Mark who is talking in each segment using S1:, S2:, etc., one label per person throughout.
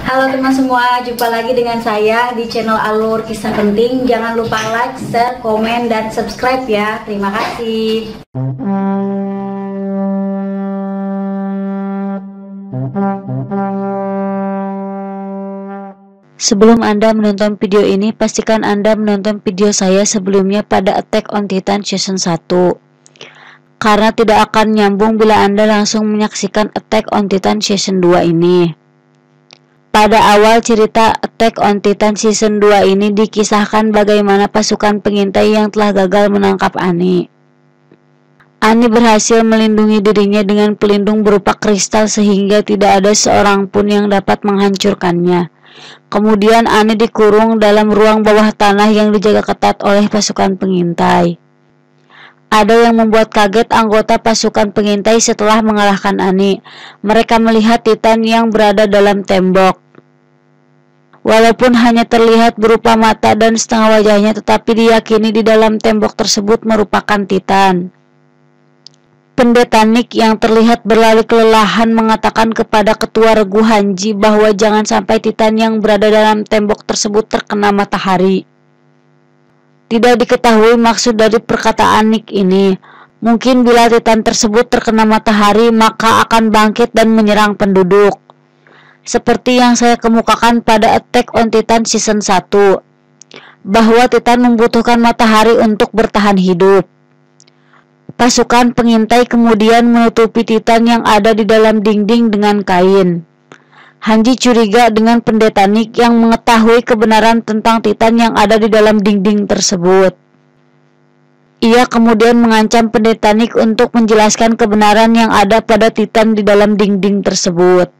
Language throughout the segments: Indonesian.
S1: Halo teman semua, jumpa lagi dengan saya di channel Alur Kisah Penting. Jangan lupa like, share, komen, dan subscribe ya. Terima kasih.
S2: Sebelum Anda menonton video ini, pastikan Anda menonton video saya sebelumnya pada Attack on Titan Season 1. Karena tidak akan nyambung bila Anda langsung menyaksikan Attack on Titan Season 2 ini. Pada awal cerita Attack on Titan Season 2 ini dikisahkan bagaimana pasukan pengintai yang telah gagal menangkap Annie. Annie berhasil melindungi dirinya dengan pelindung berupa kristal sehingga tidak ada seorang pun yang dapat menghancurkannya. Kemudian Annie dikurung dalam ruang bawah tanah yang dijaga ketat oleh pasukan pengintai. Ada yang membuat kaget anggota pasukan pengintai setelah mengalahkan Annie. Mereka melihat Titan yang berada dalam tembok. Walaupun hanya terlihat berupa mata dan setengah wajahnya, tetapi diyakini di dalam tembok tersebut merupakan Titan. Pendeta Nick yang terlihat berlari kelelahan mengatakan kepada ketua regu Hanji bahwa jangan sampai Titan yang berada dalam tembok tersebut terkena matahari. Tidak diketahui maksud dari perkataan Nick ini. Mungkin bila Titan tersebut terkena matahari maka akan bangkit dan menyerang penduduk. Seperti yang saya kemukakan pada Attack on Titan Season 1, bahwa Titan membutuhkan matahari untuk bertahan hidup. Pasukan pengintai kemudian menutupi Titan yang ada di dalam dinding dengan kain. Hanji curiga dengan pendeta Nick yang mengetahui kebenaran tentang Titan yang ada di dalam dinding tersebut. Ia kemudian mengancam pendeta Nick untuk menjelaskan kebenaran yang ada pada Titan di dalam dinding tersebut.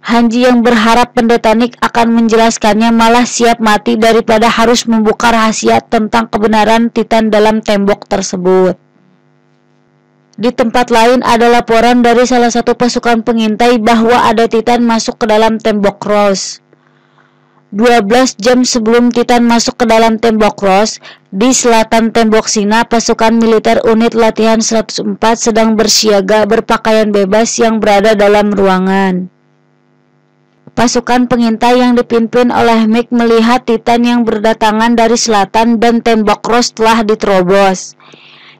S2: Hanji yang berharap pendeta Nick akan menjelaskannya malah siap mati daripada harus membuka rahasia tentang kebenaran Titan dalam tembok tersebut. Di tempat lain ada laporan dari salah satu pasukan pengintai bahwa ada Titan masuk ke dalam tembok Ross. 12 jam sebelum Titan masuk ke dalam tembok Ross, di selatan tembok Sina, pasukan militer unit latihan 104 sedang bersiaga berpakaian bebas yang berada dalam ruangan. Pasukan pengintai yang dipimpin oleh Mick melihat Titan yang berdatangan dari selatan dan tembok Ross telah diterobos.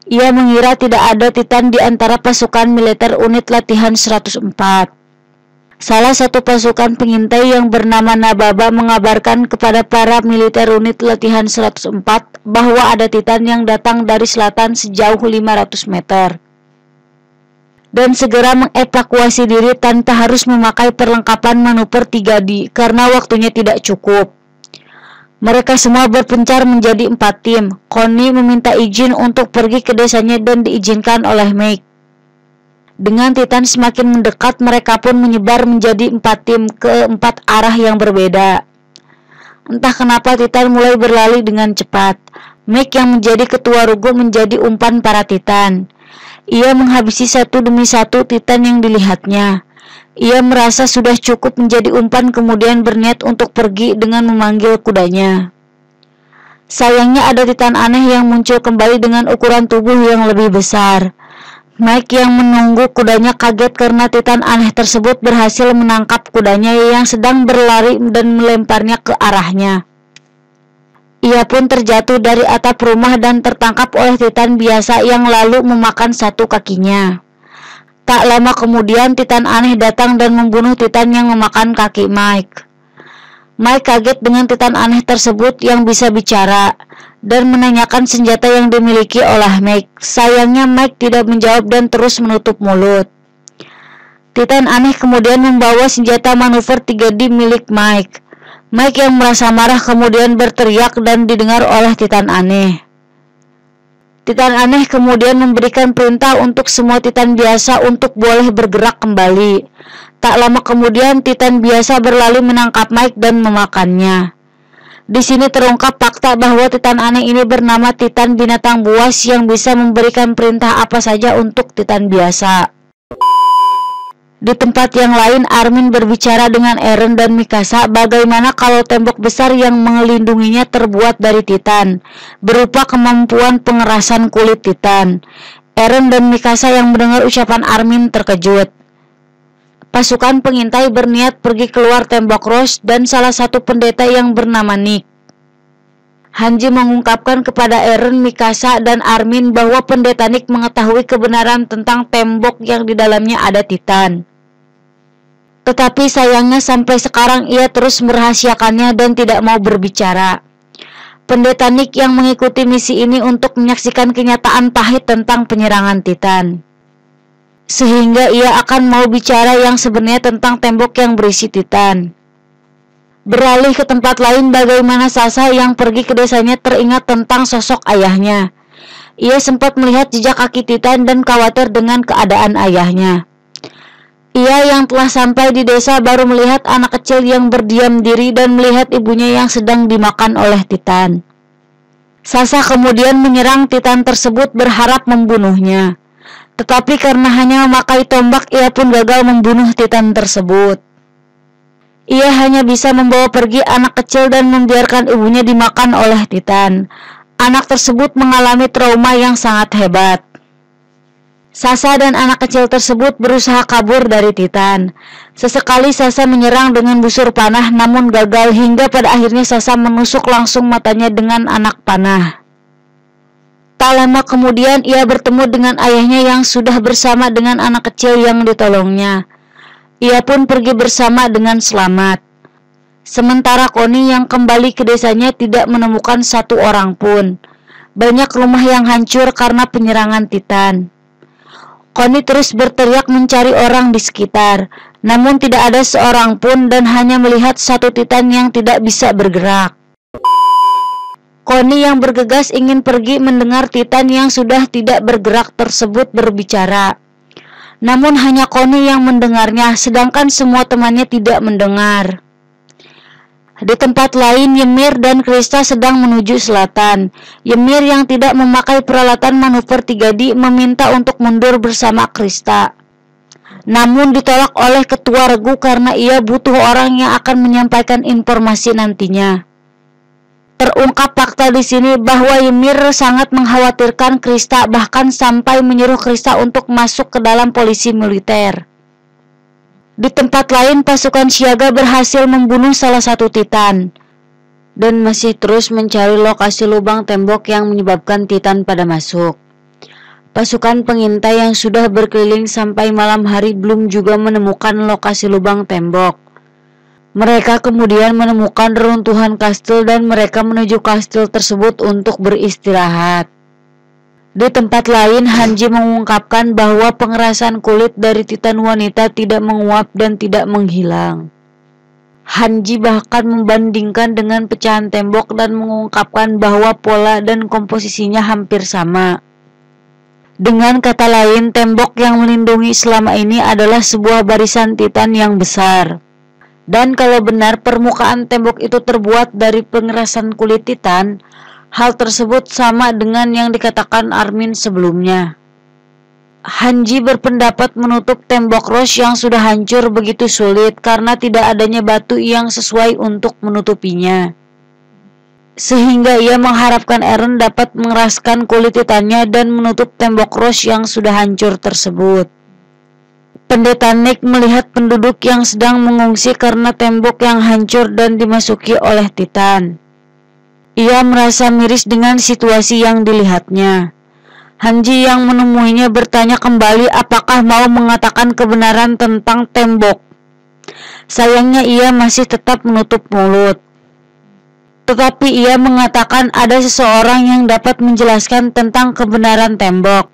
S2: Ia mengira tidak ada Titan di antara pasukan militer unit latihan 104. Salah satu pasukan pengintai yang bernama Nababa mengabarkan kepada para militer unit latihan 104 bahwa ada Titan yang datang dari selatan sejauh 500 meter. Dan segera mengevakuasi diri tanpa harus memakai perlengkapan manuver 3D karena waktunya tidak cukup. Mereka semua berpencar menjadi 4 tim. Connie meminta izin untuk pergi ke desanya dan diizinkan oleh Mike. Dengan Titan semakin mendekat, mereka pun menyebar menjadi 4 tim ke 4 arah yang berbeda. Entah kenapa Titan mulai berlari dengan cepat. Mike yang menjadi ketua regu menjadi umpan para Titan. Ia menghabisi satu demi satu Titan yang dilihatnya. Ia merasa sudah cukup menjadi umpan kemudian berniat untuk pergi dengan memanggil kudanya. Sayangnya ada Titan aneh yang muncul kembali dengan ukuran tubuh yang lebih besar. Mike yang menunggu kudanya kaget karena Titan aneh tersebut berhasil menangkap kudanya yang sedang berlari dan melemparnya ke arahnya. Ia pun terjatuh dari atap rumah dan tertangkap oleh Titan biasa yang lalu memakan satu kakinya. Tak lama kemudian Titan aneh datang dan membunuh Titan yang memakan kaki Mike. Mike kaget dengan Titan aneh tersebut yang bisa bicara dan menanyakan senjata yang dimiliki oleh Mike. Sayangnya Mike tidak menjawab dan terus menutup mulut. Titan aneh kemudian membawa senjata manuver 3D milik Mike. Mike yang merasa marah kemudian berteriak dan didengar oleh Titan aneh. Titan aneh kemudian memberikan perintah untuk semua Titan biasa untuk boleh bergerak kembali. Tak lama kemudian Titan biasa berlari menangkap Mike dan memakannya. Di sini terungkap fakta bahwa Titan aneh ini bernama Titan binatang buas yang bisa memberikan perintah apa saja untuk Titan biasa. Di tempat yang lain, Armin berbicara dengan Eren dan Mikasa bagaimana kalau tembok besar yang melindunginya terbuat dari Titan, berupa kemampuan pengerasan kulit Titan. Eren dan Mikasa yang mendengar ucapan Armin terkejut. pasukan pengintai berniat pergi keluar tembok Rosh dan salah satu pendeta yang bernama Nick. Hanji mengungkapkan kepada Eren, Mikasa, dan Armin bahwa pendeta Nick mengetahui kebenaran tentang tembok yang di dalamnya ada Titan. Tetapi sayangnya sampai sekarang ia terus merahasiakannya dan tidak mau berbicara. Pendeta Nick yang mengikuti misi ini untuk menyaksikan kenyataan pahit tentang penyerangan Titan. Sehingga ia akan mau bicara yang sebenarnya tentang tembok yang berisi Titan. Beralih ke tempat lain, bagaimana Sasha yang pergi ke desanya teringat tentang sosok ayahnya. Ia sempat melihat jejak kaki Titan dan khawatir dengan keadaan ayahnya. Ia yang telah sampai di desa baru melihat anak kecil yang berdiam diri dan melihat ibunya yang sedang dimakan oleh Titan. Sasha kemudian menyerang Titan tersebut berharap membunuhnya. Tetapi karena hanya memakai tombak, ia pun gagal membunuh Titan tersebut. Ia hanya bisa membawa pergi anak kecil dan membiarkan ibunya dimakan oleh Titan. Anak tersebut mengalami trauma yang sangat hebat. Sasha dan anak kecil tersebut berusaha kabur dari Titan. Sesekali Sasha menyerang dengan busur panah namun gagal hingga pada akhirnya Sasha menusuk langsung matanya dengan anak panah. Tak lama kemudian ia bertemu dengan ayahnya yang sudah bersama dengan anak kecil yang ditolongnya. Ia pun pergi bersama dengan selamat. Sementara Connie yang kembali ke desanya tidak menemukan satu orang pun. Banyak rumah yang hancur karena penyerangan Titan. Connie terus berteriak mencari orang di sekitar, namun tidak ada seorang pun dan hanya melihat satu Titan yang tidak bisa bergerak. Connie yang bergegas ingin pergi mendengar Titan yang sudah tidak bergerak tersebut berbicara. Namun hanya Connie yang mendengarnya, sedangkan semua temannya tidak mendengar. Di tempat lain, Ymir dan Krista sedang menuju selatan. Ymir yang tidak memakai peralatan manuver 3D meminta untuk mundur bersama Krista. Namun ditolak oleh ketua regu karena ia butuh orang yang akan menyampaikan informasi nantinya. Terungkap fakta di sini bahwa Ymir sangat mengkhawatirkan Krista, bahkan sampai menyuruh Krista untuk masuk ke dalam polisi militer. Di tempat lain, pasukan siaga berhasil membunuh salah satu Titan dan masih terus mencari lokasi lubang tembok yang menyebabkan Titan pada masuk. Pasukan pengintai yang sudah berkeliling sampai malam hari belum juga menemukan lokasi lubang tembok. Mereka kemudian menemukan reruntuhan kastil dan mereka menuju kastil tersebut untuk beristirahat. Di tempat lain, Hanji mengungkapkan bahwa pengerasan kulit dari Titan wanita tidak menguap dan tidak menghilang. Hanji bahkan membandingkan dengan pecahan tembok dan mengungkapkan bahwa pola dan komposisinya hampir sama. Dengan kata lain, tembok yang melindungi selama ini adalah sebuah barisan Titan yang besar. Dan kalau benar permukaan tembok itu terbuat dari pengerasan kulit Titan, hal tersebut sama dengan yang dikatakan Armin sebelumnya. Hanji berpendapat menutup tembok Rosh yang sudah hancur begitu sulit karena tidak adanya batu yang sesuai untuk menutupinya. Sehingga ia mengharapkan Eren dapat mengeraskan kulit Titannya dan menutup tembok Rosh yang sudah hancur tersebut. Pendeta Nick melihat penduduk yang sedang mengungsi karena tembok yang hancur dan dimasuki oleh Titan. Ia merasa miris dengan situasi yang dilihatnya. Hanji yang menemuinya bertanya kembali apakah mau mengatakan kebenaran tentang tembok. Sayangnya ia masih tetap menutup mulut. Tetapi ia mengatakan ada seseorang yang dapat menjelaskan tentang kebenaran tembok.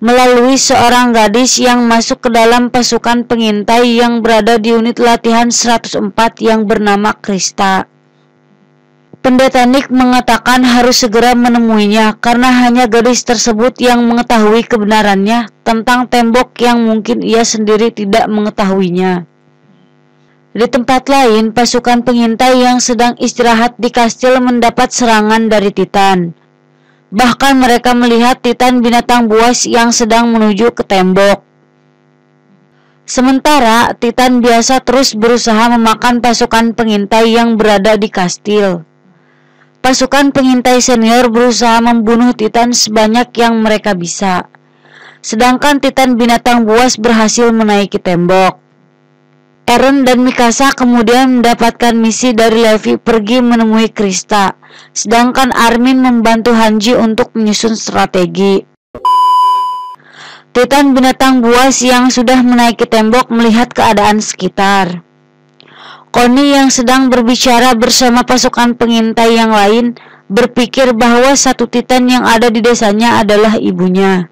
S2: Melalui seorang gadis yang masuk ke dalam pasukan pengintai yang berada di unit latihan 104 yang bernama Krista. Pendeta Nick mengatakan harus segera menemuinya karena hanya gadis tersebut yang mengetahui kebenarannya tentang tembok yang mungkin ia sendiri tidak mengetahuinya. Di tempat lain, pasukan pengintai yang sedang istirahat di kastil mendapat serangan dari Titan. Bahkan mereka melihat Titan binatang buas yang sedang menuju ke tembok. Sementara Titan biasa terus berusaha memakan pasukan pengintai yang berada di kastil. Pasukan pengintai senior berusaha membunuh Titan sebanyak yang mereka bisa. Sedangkan Titan binatang buas berhasil menaiki tembok. Eren dan Mikasa kemudian mendapatkan misi dari Levi pergi menemui Krista, sedangkan Armin membantu Hanji untuk menyusun strategi. Titan binatang buas yang sudah menaiki tembok melihat keadaan sekitar. Connie yang sedang berbicara bersama pasukan pengintai yang lain berpikir bahwa satu Titan yang ada di desanya adalah ibunya.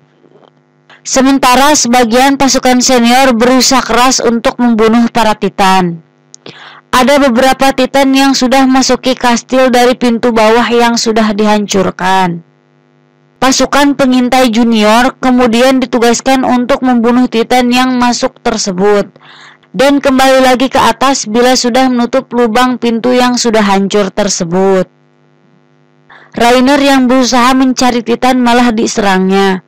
S2: Sementara sebagian pasukan senior berusaha keras untuk membunuh para Titan. Ada beberapa Titan yang sudah masuki kastil dari pintu bawah yang sudah dihancurkan. Pasukan pengintai junior kemudian ditugaskan untuk membunuh Titan yang masuk tersebut dan kembali lagi ke atas bila sudah menutup lubang pintu yang sudah hancur tersebut. Rainer yang berusaha mencari Titan malah diserangnya.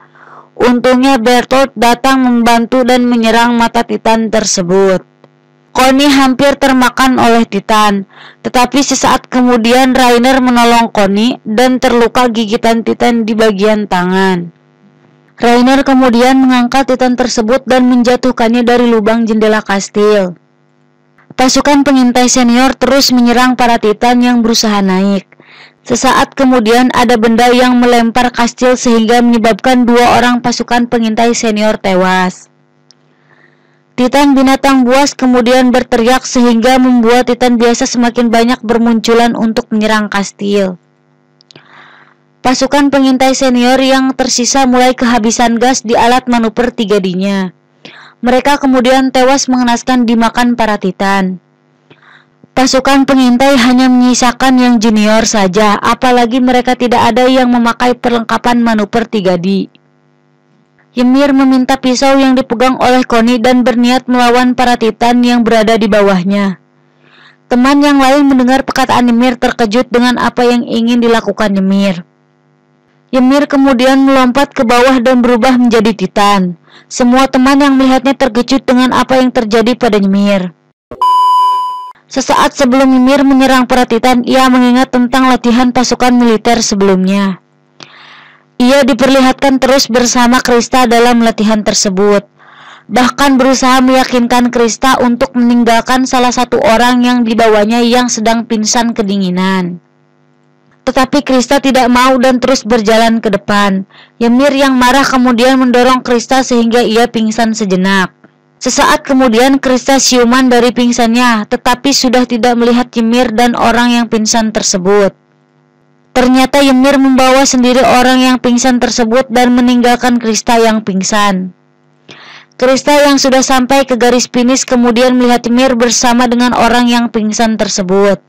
S2: Untungnya Bertolt datang membantu dan menyerang mata Titan tersebut. Connie hampir termakan oleh Titan, tetapi sesaat kemudian Rainer menolong Connie dan terluka gigitan Titan di bagian tangan. Rainer kemudian mengangkat Titan tersebut dan menjatuhkannya dari lubang jendela kastil. Pasukan pengintai senior terus menyerang para Titan yang berusaha naik. Sesaat kemudian ada benda yang melempar kastil sehingga menyebabkan 2 orang pasukan pengintai senior tewas. Titan binatang buas kemudian berteriak sehingga membuat Titan biasa semakin banyak bermunculan untuk menyerang kastil. Pasukan pengintai senior yang tersisa mulai kehabisan gas di alat manuver 3D-nya. Mereka kemudian tewas mengenaskan dimakan para Titan. Pasukan pengintai hanya menyisakan yang junior saja, apalagi mereka tidak ada yang memakai perlengkapan manuver 3D. Ymir meminta pisau yang dipegang oleh Connie dan berniat melawan para Titan yang berada di bawahnya. Teman yang lain mendengar perkataan Ymir terkejut dengan apa yang ingin dilakukan Ymir. Ymir kemudian melompat ke bawah dan berubah menjadi Titan. Semua teman yang melihatnya terkejut dengan apa yang terjadi pada Ymir. Sesaat sebelum Ymir menyerang para Titan, ia mengingat tentang latihan pasukan militer sebelumnya. Ia diperlihatkan terus bersama Krista dalam latihan tersebut, bahkan berusaha meyakinkan Krista untuk meninggalkan salah satu orang yang dibawanya yang sedang pingsan kedinginan. Tetapi Krista tidak mau dan terus berjalan ke depan. Ymir yang marah kemudian mendorong Krista sehingga ia pingsan sejenak. Sesaat kemudian Krista siuman dari pingsannya, tetapi sudah tidak melihat Ymir dan orang yang pingsan tersebut. Ternyata Ymir membawa sendiri orang yang pingsan tersebut dan meninggalkan Krista yang pingsan. Krista yang sudah sampai ke garis finish kemudian melihat Ymir bersama dengan orang yang pingsan tersebut.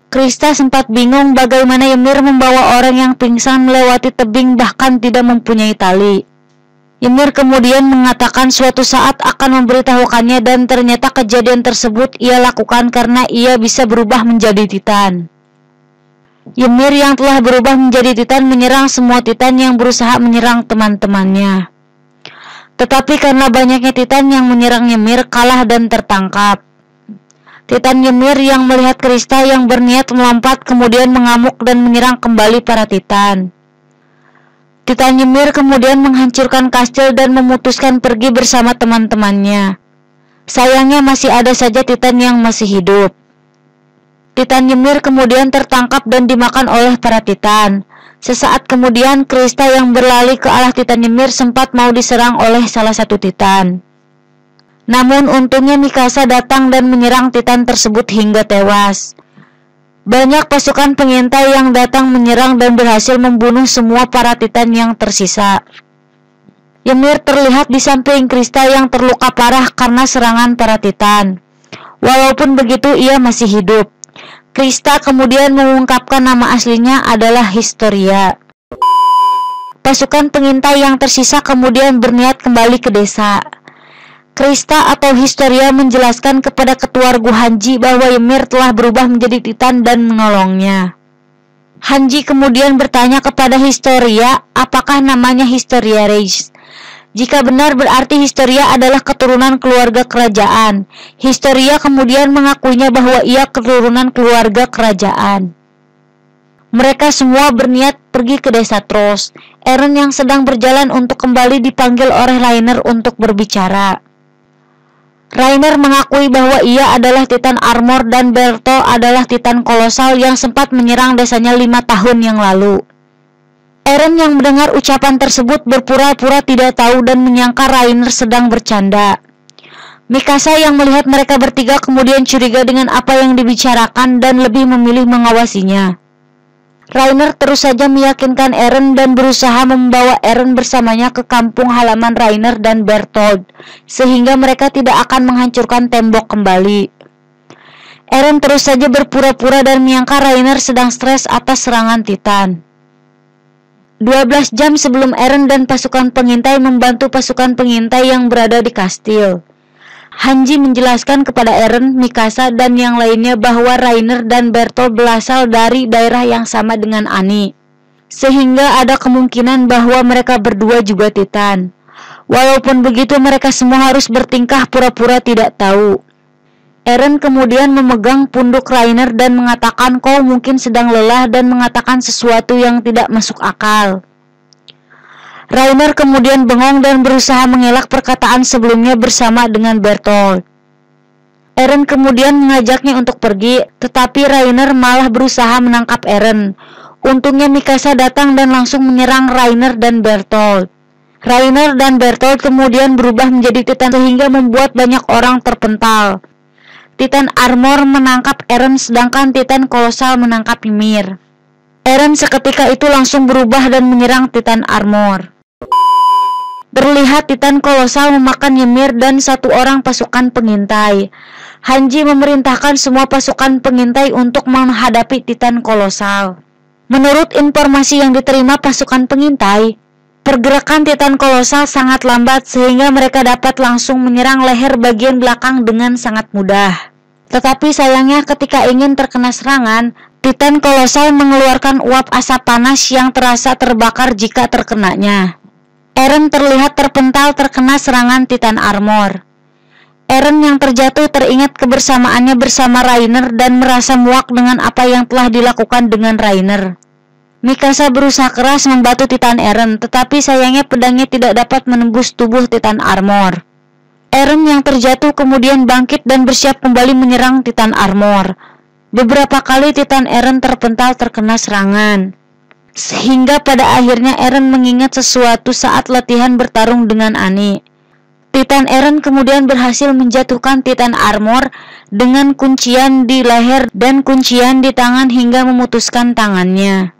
S2: Krista sempat bingung bagaimana Ymir membawa orang yang pingsan melewati tebing bahkan tidak mempunyai tali. Ymir kemudian mengatakan suatu saat akan memberitahukannya dan ternyata kejadian tersebut ia lakukan karena ia bisa berubah menjadi Titan. Ymir yang telah berubah menjadi Titan menyerang semua Titan yang berusaha menyerang teman-temannya. Tetapi karena banyaknya Titan yang menyerang Ymir kalah dan tertangkap. Titan Ymir yang melihat Krista yang berniat melompat kemudian mengamuk dan menyerang kembali para Titan. Titan Ymir kemudian menghancurkan kastil dan memutuskan pergi bersama teman-temannya. Sayangnya masih ada saja Titan yang masih hidup. Titan Ymir kemudian tertangkap dan dimakan oleh para Titan. Sesaat kemudian Krista yang berlari ke arah Titan Ymir sempat mau diserang oleh salah satu Titan. Namun untungnya Mikasa datang dan menyerang Titan tersebut hingga tewas. Banyak pasukan pengintai yang datang menyerang dan berhasil membunuh semua para Titan yang tersisa. Ymir terlihat di samping Krista yang terluka parah karena serangan para Titan. Walaupun begitu ia masih hidup. Krista kemudian mengungkapkan nama aslinya adalah Historia. Pasukan pengintai yang tersisa kemudian berniat kembali ke desa. Krista atau Historia menjelaskan kepada ketua regu Hanji bahwa Ymir telah berubah menjadi Titan dan menolongnya. Hanji kemudian bertanya kepada Historia apakah namanya Historia Reis. Jika benar berarti Historia adalah keturunan keluarga kerajaan. Historia kemudian mengakuinya bahwa ia keturunan keluarga kerajaan. Mereka semua berniat pergi ke desa Trost. Eren yang sedang berjalan untuk kembali dipanggil oleh Rainer untuk berbicara. Rainer mengakui bahwa ia adalah Titan Armor dan Bertolt adalah Titan kolosal yang sempat menyerang desanya 5 tahun yang lalu. Eren yang mendengar ucapan tersebut berpura-pura tidak tahu dan menyangka Rainer sedang bercanda. Mikasa yang melihat mereka bertiga kemudian curiga dengan apa yang dibicarakan dan lebih memilih mengawasinya. Rainer terus saja meyakinkan Eren dan berusaha membawa Eren bersamanya ke kampung halaman Rainer dan Bertolt, sehingga mereka tidak akan menghancurkan tembok kembali. Eren terus saja berpura-pura dan menyangka Rainer sedang stres atas serangan Titan. 12 jam sebelum Eren dan pasukan pengintai membantu pasukan pengintai yang berada di kastil, Hanji menjelaskan kepada Eren, Mikasa, dan yang lainnya bahwa Rainer dan Bertolt berasal dari daerah yang sama dengan Annie, sehingga ada kemungkinan bahwa mereka berdua juga Titan. Walaupun begitu, mereka semua harus bertingkah pura-pura tidak tahu. Eren kemudian memegang punduk Rainer dan mengatakan kau mungkin sedang lelah dan mengatakan sesuatu yang tidak masuk akal. Rainer kemudian bengong dan berusaha mengelak perkataan sebelumnya bersama dengan Bertolt. Eren kemudian mengajaknya untuk pergi, tetapi Rainer malah berusaha menangkap Eren. Untungnya Mikasa datang dan langsung menyerang Rainer dan Bertolt. Rainer dan Bertolt kemudian berubah menjadi Titan sehingga membuat banyak orang terpental. Titan Armor menangkap Eren sedangkan Titan Kolosal menangkap Ymir. Eren seketika itu langsung berubah dan menyerang Titan Armor. Terlihat Titan Kolosal memakan Ymir dan satu orang pasukan pengintai. Hanji memerintahkan semua pasukan pengintai untuk menghadapi Titan Kolosal. Menurut informasi yang diterima pasukan pengintai, pergerakan Titan Kolosal sangat lambat sehingga mereka dapat langsung menyerang leher bagian belakang dengan sangat mudah. Tetapi sayangnya ketika ingin terkena serangan, Titan Kolosal mengeluarkan uap asap panas yang terasa terbakar jika terkenanya. Eren terlihat terpental terkena serangan Titan Armor. Eren yang terjatuh teringat kebersamaannya bersama Rainer dan merasa muak dengan apa yang telah dilakukan dengan Rainer. Mikasa berusaha keras membantu Titan Eren, tetapi sayangnya pedangnya tidak dapat menembus tubuh Titan Armor. Eren yang terjatuh kemudian bangkit dan bersiap kembali menyerang Titan Armor. Beberapa kali Titan Eren terpental terkena serangan, sehingga pada akhirnya Eren mengingat sesuatu saat latihan bertarung dengan Annie. Titan Eren kemudian berhasil menjatuhkan Titan Armor dengan kuncian di leher dan kuncian di tangan hingga memutuskan tangannya.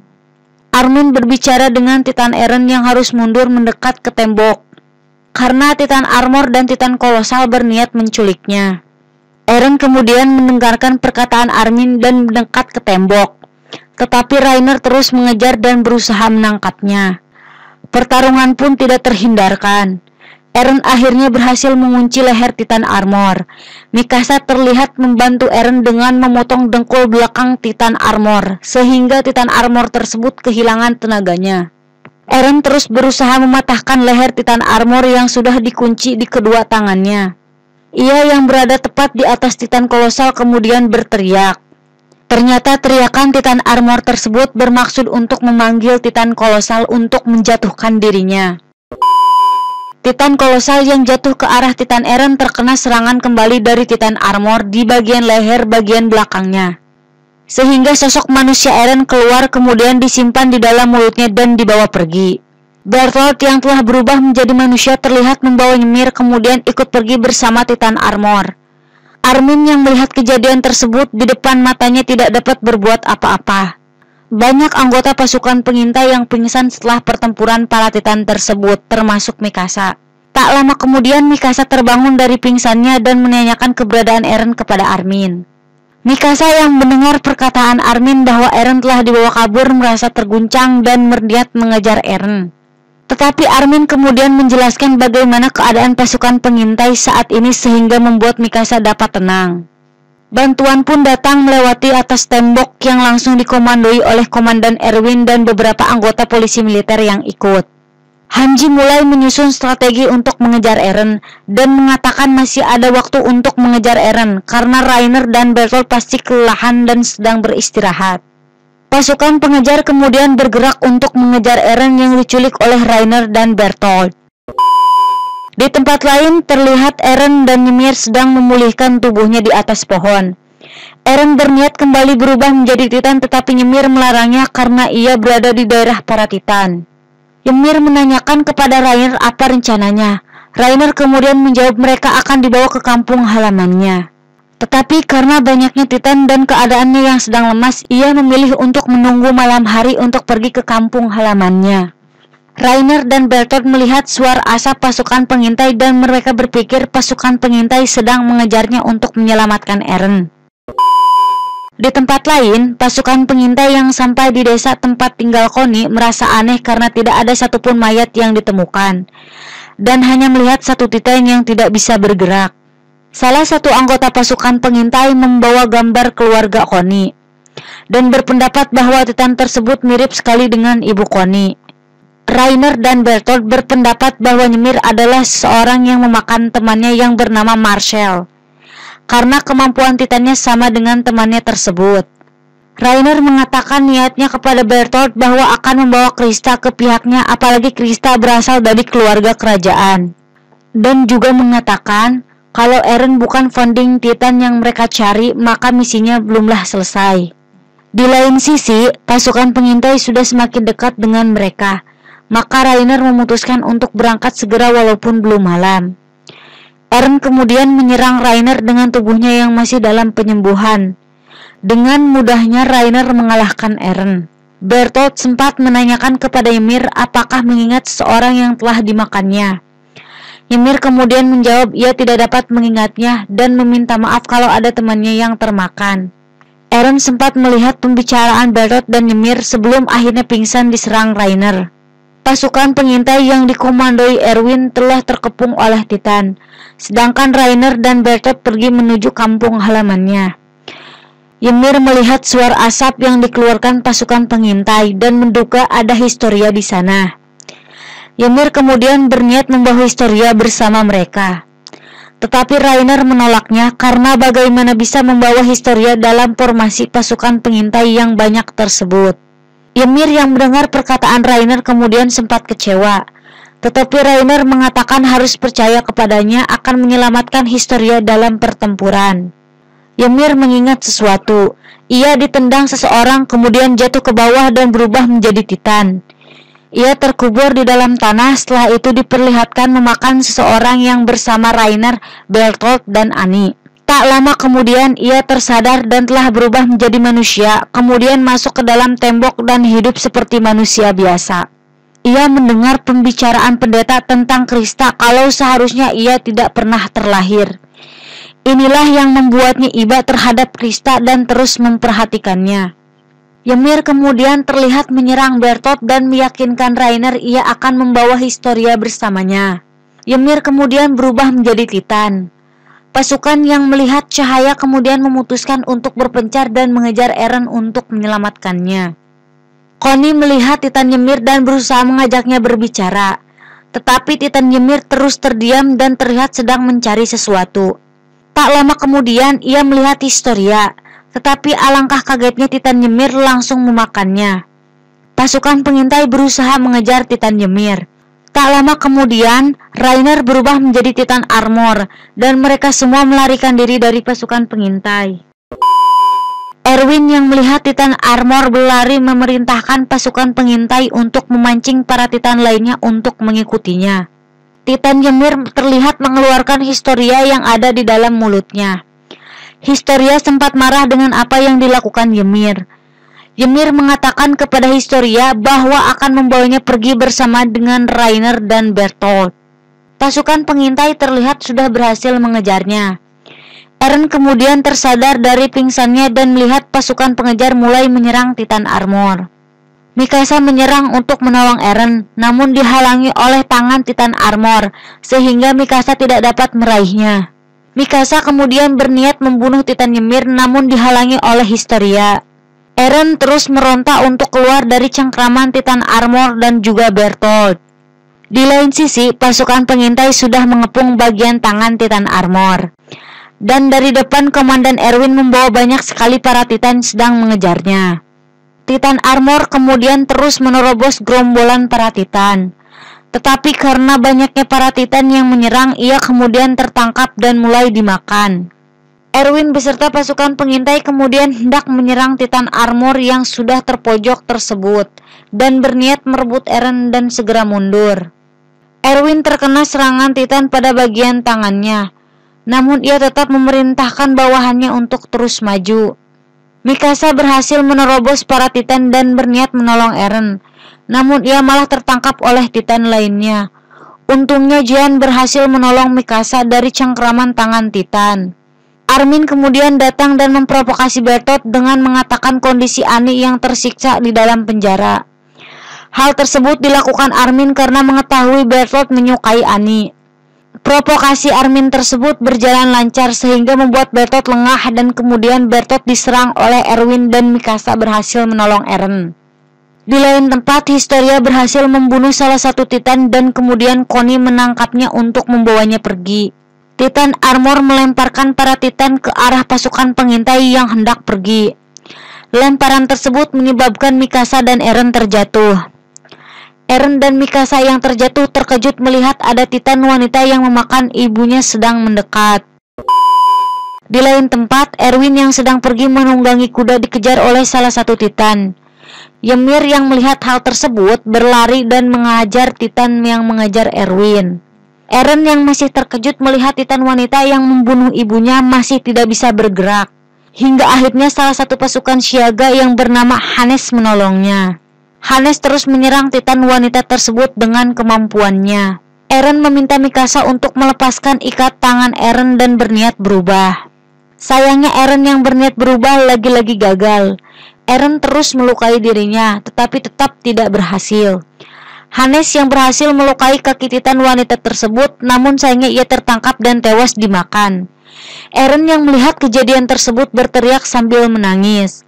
S2: Armin berbicara dengan Titan Eren yang harus mundur mendekat ke tembok, karena Titan Armor dan Titan Kolosal berniat menculiknya. Eren kemudian mendengarkan perkataan Armin dan mendekat ke tembok. Tetapi Rainer terus mengejar dan berusaha menangkapnya. Pertarungan pun tidak terhindarkan. Eren akhirnya berhasil mengunci leher Titan Armor. Mikasa terlihat membantu Eren dengan memotong dengkul belakang Titan Armor, sehingga Titan Armor tersebut kehilangan tenaganya. Eren terus berusaha mematahkan leher Titan Armor yang sudah dikunci di kedua tangannya. Ia yang berada tepat di atas Titan Kolosal kemudian berteriak. Ternyata teriakan Titan Armor tersebut bermaksud untuk memanggil Titan Kolosal untuk menjatuhkan dirinya. Titan Kolosal yang jatuh ke arah Titan Eren terkena serangan kembali dari Titan Armor di bagian leher bagian belakangnya, sehingga sosok manusia Eren keluar kemudian disimpan di dalam mulutnya dan dibawa pergi. Bertolt yang telah berubah menjadi manusia terlihat membawa Ymir kemudian ikut pergi bersama Titan Armor. Armin yang melihat kejadian tersebut di depan matanya tidak dapat berbuat apa-apa. Banyak anggota pasukan pengintai yang pingsan setelah pertempuran para Titan tersebut, termasuk Mikasa. Tak lama kemudian Mikasa terbangun dari pingsannya dan menanyakan keberadaan Eren kepada Armin. Mikasa yang mendengar perkataan Armin bahwa Eren telah dibawa kabur merasa terguncang dan berniat mengejar Eren. Tetapi Armin kemudian menjelaskan bagaimana keadaan pasukan pengintai saat ini sehingga membuat Mikasa dapat tenang. Bantuan pun datang melewati atas tembok yang langsung dikomandoi oleh Komandan Erwin dan beberapa anggota polisi militer yang ikut. Hanji mulai menyusun strategi untuk mengejar Eren dan mengatakan masih ada waktu untuk mengejar Eren karena Rainer dan Bertolt pasti kelelahan dan sedang beristirahat. Pasukan pengejar kemudian bergerak untuk mengejar Eren yang diculik oleh Rainer dan Bertolt. Di tempat lain terlihat Eren dan Ymir sedang memulihkan tubuhnya di atas pohon. Eren berniat kembali berubah menjadi Titan, tetapi Ymir melarangnya karena ia berada di daerah para Titan. Ymir menanyakan kepada Reiner apa rencananya. Reiner kemudian menjawab mereka akan dibawa ke kampung halamannya. Tetapi karena banyaknya Titan dan keadaannya yang sedang lemas, ia memilih untuk menunggu malam hari untuk pergi ke kampung halamannya. Reiner dan Bertolt melihat suara asap pasukan pengintai dan mereka berpikir pasukan pengintai sedang mengejarnya untuk menyelamatkan Eren. Di tempat lain, pasukan pengintai yang sampai di desa tempat tinggal Connie merasa aneh karena tidak ada satupun mayat yang ditemukan, dan hanya melihat satu Titan yang tidak bisa bergerak. Salah satu anggota pasukan pengintai membawa gambar keluarga Connie, dan berpendapat bahwa Titan tersebut mirip sekali dengan ibu Connie. Reiner dan Bertolt berpendapat bahwa Ymir adalah seorang yang memakan temannya yang bernama Marcel, karena kemampuan Titannya sama dengan temannya tersebut. Reiner mengatakan niatnya kepada Bertolt bahwa akan membawa Krista ke pihaknya, apalagi Krista berasal dari keluarga kerajaan. Dan juga mengatakan kalau Eren bukan founding Titan yang mereka cari, maka misinya belumlah selesai. Di lain sisi, pasukan pengintai sudah semakin dekat dengan mereka, maka Reiner memutuskan untuk berangkat segera walaupun belum malam. Eren kemudian menyerang Reiner dengan tubuhnya yang masih dalam penyembuhan. Dengan mudahnya Reiner mengalahkan Eren. Bertolt sempat menanyakan kepada Ymir apakah mengingat seseorang yang telah dimakannya. Ymir kemudian menjawab ia tidak dapat mengingatnya dan meminta maaf kalau ada temannya yang termakan. Eren sempat melihat pembicaraan Bertolt dan Ymir sebelum akhirnya pingsan diserang Reiner. Pasukan pengintai yang dikomandoi Erwin telah terkepung oleh Titan, sedangkan Reiner dan Bertolt pergi menuju kampung halamannya. Ymir melihat suara asap yang dikeluarkan pasukan pengintai dan menduga ada Historia di sana. Ymir kemudian berniat membawa Historia bersama mereka. Tetapi Reiner menolaknya karena bagaimana bisa membawa Historia dalam formasi pasukan pengintai yang banyak tersebut. Ymir yang mendengar perkataan Reiner kemudian sempat kecewa, tetapi Reiner mengatakan harus percaya kepadanya akan menyelamatkan Historia dalam pertempuran. Ymir mengingat sesuatu. Ia ditendang seseorang kemudian jatuh ke bawah dan berubah menjadi Titan. Ia terkubur di dalam tanah, setelah itu diperlihatkan memakan seseorang yang bersama Reiner, Bertolt, dan Annie. Tak lama kemudian ia tersadar dan telah berubah menjadi manusia, kemudian masuk ke dalam tembok dan hidup seperti manusia biasa. Ia mendengar pembicaraan pendeta tentang Krista kalau seharusnya ia tidak pernah terlahir. Inilah yang membuatnya iba terhadap Krista dan terus memperhatikannya. Ymir kemudian terlihat menyerang Bertolt dan meyakinkan Reiner ia akan membawa Historia bersamanya. Ymir kemudian berubah menjadi Titan. Pasukan yang melihat cahaya kemudian memutuskan untuk berpencar dan mengejar Eren untuk menyelamatkannya. Connie melihat Titan Ymir dan berusaha mengajaknya berbicara, tetapi Titan Ymir terus terdiam dan terlihat sedang mencari sesuatu. Tak lama kemudian ia melihat Historia, tetapi alangkah kagetnya Titan Ymir langsung memakannya. Pasukan pengintai berusaha mengejar Titan Ymir. Tak lama kemudian, Reiner berubah menjadi Titan Armor, dan mereka semua melarikan diri dari pasukan pengintai. Erwin yang melihat Titan Armor berlari memerintahkan pasukan pengintai untuk memancing para Titan lainnya untuk mengikutinya. Titan Ymir terlihat mengeluarkan Historia yang ada di dalam mulutnya. Historia sempat marah dengan apa yang dilakukan Ymir. Ymir mengatakan kepada Historia bahwa akan membawanya pergi bersama dengan Reiner dan Bertolt. Pasukan pengintai terlihat sudah berhasil mengejarnya. Eren kemudian tersadar dari pingsannya dan melihat pasukan pengejar mulai menyerang Titan Armor. Mikasa menyerang untuk menolong Eren, namun dihalangi oleh tangan Titan Armor, sehingga Mikasa tidak dapat meraihnya. Mikasa kemudian berniat membunuh Titan Ymir, namun dihalangi oleh Historia. Eren terus meronta untuk keluar dari cengkraman Titan Armor dan juga Bertolt. Di lain sisi, pasukan pengintai sudah mengepung bagian tangan Titan Armor. Dan dari depan Komandan Erwin membawa banyak sekali para Titan sedang mengejarnya. Titan Armor kemudian terus menerobos gerombolan para Titan. Tetapi karena banyaknya para Titan yang menyerang, ia kemudian tertangkap dan mulai dimakan. Erwin beserta pasukan pengintai kemudian hendak menyerang Titan Armor yang sudah terpojok tersebut dan berniat merebut Eren dan segera mundur. Erwin terkena serangan Titan pada bagian tangannya, namun ia tetap memerintahkan bawahannya untuk terus maju. Mikasa berhasil menerobos para Titan dan berniat menolong Eren, namun ia malah tertangkap oleh Titan lainnya. Untungnya Jean berhasil menolong Mikasa dari cengkeraman tangan Titan. Armin kemudian datang dan memprovokasi Bertolt dengan mengatakan kondisi Annie yang tersiksa di dalam penjara. Hal tersebut dilakukan Armin karena mengetahui Bertolt menyukai Annie. Provokasi Armin tersebut berjalan lancar sehingga membuat Bertolt lengah dan kemudian Bertolt diserang oleh Erwin dan Mikasa berhasil menolong Eren. Di lain tempat, Historia berhasil membunuh salah satu Titan dan kemudian Connie menangkapnya untuk membawanya pergi. Titan Armor melemparkan para Titan ke arah pasukan pengintai yang hendak pergi. Lemparan tersebut menyebabkan Mikasa dan Eren terjatuh. Eren dan Mikasa yang terjatuh terkejut melihat ada Titan wanita yang memakan ibunya sedang mendekat. Di lain tempat, Erwin yang sedang pergi menunggangi kuda dikejar oleh salah satu Titan. Ymir yang melihat hal tersebut berlari dan mengajar Titan yang mengejar Erwin. Eren yang masih terkejut melihat Titan wanita yang membunuh ibunya masih tidak bisa bergerak. Hingga akhirnya salah satu pasukan siaga yang bernama Hannes menolongnya. Hannes terus menyerang Titan wanita tersebut dengan kemampuannya. Eren meminta Mikasa untuk melepaskan ikat tangan Eren dan berniat berubah. Sayangnya Eren yang berniat berubah lagi-lagi gagal. Eren terus melukai dirinya, tetapi tetap tidak berhasil. Hannes yang berhasil melukai kaki Titan wanita tersebut, namun sayangnya ia tertangkap dan tewas dimakan. Eren yang melihat kejadian tersebut berteriak sambil menangis.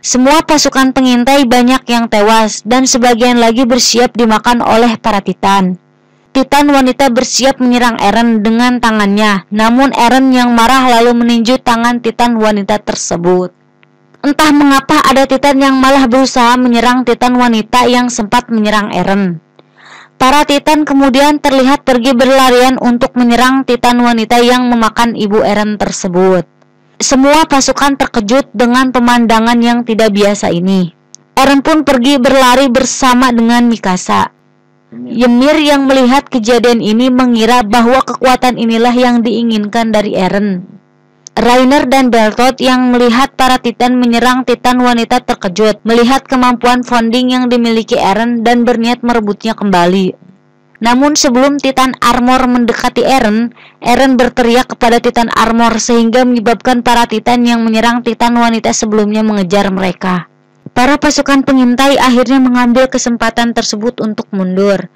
S2: Semua pasukan pengintai banyak yang tewas dan sebagian lagi bersiap dimakan oleh para Titan. Titan wanita bersiap menyerang Eren dengan tangannya, namun Eren yang marah lalu meninju tangan Titan wanita tersebut. Entah mengapa ada Titan yang malah berusaha menyerang Titan wanita yang sempat menyerang Eren. Para Titan kemudian terlihat pergi berlarian untuk menyerang Titan wanita yang memakan ibu Eren tersebut. Semua pasukan terkejut dengan pemandangan yang tidak biasa ini. Eren pun pergi berlari bersama dengan Mikasa. Ymir yang melihat kejadian ini mengira bahwa kekuatan inilah yang diinginkan dari Eren. Reiner dan Bertolt yang melihat para Titan menyerang Titan wanita terkejut melihat kemampuan founding yang dimiliki Eren dan berniat merebutnya kembali. Namun sebelum Titan Armor mendekati Eren berteriak kepada Titan Armor sehingga menyebabkan para Titan yang menyerang Titan wanita sebelumnya mengejar mereka. Para pasukan pengintai akhirnya mengambil kesempatan tersebut untuk mundur.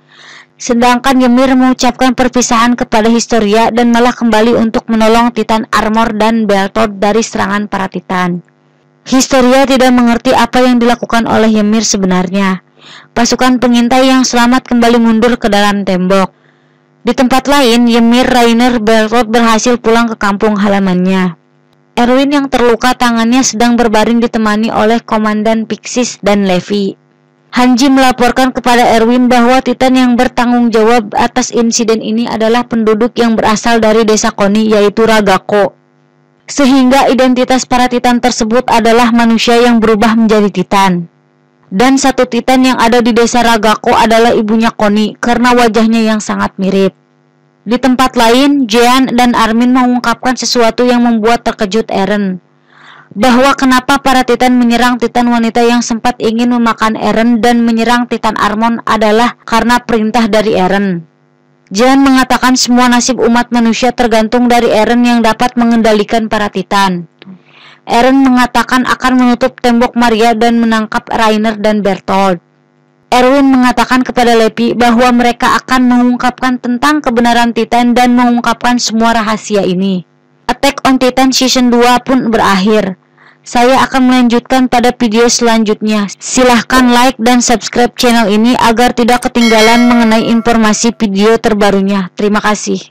S2: Sedangkan Ymir mengucapkan perpisahan kepada Historia dan malah kembali untuk menolong Titan Armor dan Bertolt dari serangan para Titan. Historia tidak mengerti apa yang dilakukan oleh Ymir sebenarnya. Pasukan pengintai yang selamat kembali mundur ke dalam tembok. Di tempat lain, Ymir, Reiner, Bertolt berhasil pulang ke kampung halamannya. Erwin yang terluka tangannya sedang berbaring ditemani oleh Komandan Pixis dan Levi. Hanji melaporkan kepada Erwin bahwa Titan yang bertanggung jawab atas insiden ini adalah penduduk yang berasal dari desa Koni, yaitu Ragako. Sehingga identitas para Titan tersebut adalah manusia yang berubah menjadi Titan. Dan satu Titan yang ada di desa Ragako adalah ibunya Koni karena wajahnya yang sangat mirip. Di tempat lain, Jean dan Armin mengungkapkan sesuatu yang membuat terkejut Eren. Bahwa kenapa para Titan menyerang Titan wanita yang sempat ingin memakan Eren dan menyerang Titan Armor adalah karena perintah dari Eren. Jean mengatakan semua nasib umat manusia tergantung dari Eren yang dapat mengendalikan para Titan. Eren mengatakan akan menutup tembok Maria dan menangkap Reiner dan Bertolt. Erwin mengatakan kepada Levi bahwa mereka akan mengungkapkan tentang kebenaran Titan dan mengungkapkan semua rahasia ini. Attack on Titan Season 2 pun berakhir. Saya akan melanjutkan pada video selanjutnya. Silahkan like dan subscribe channel ini agar tidak ketinggalan mengenai informasi video terbarunya. Terima kasih.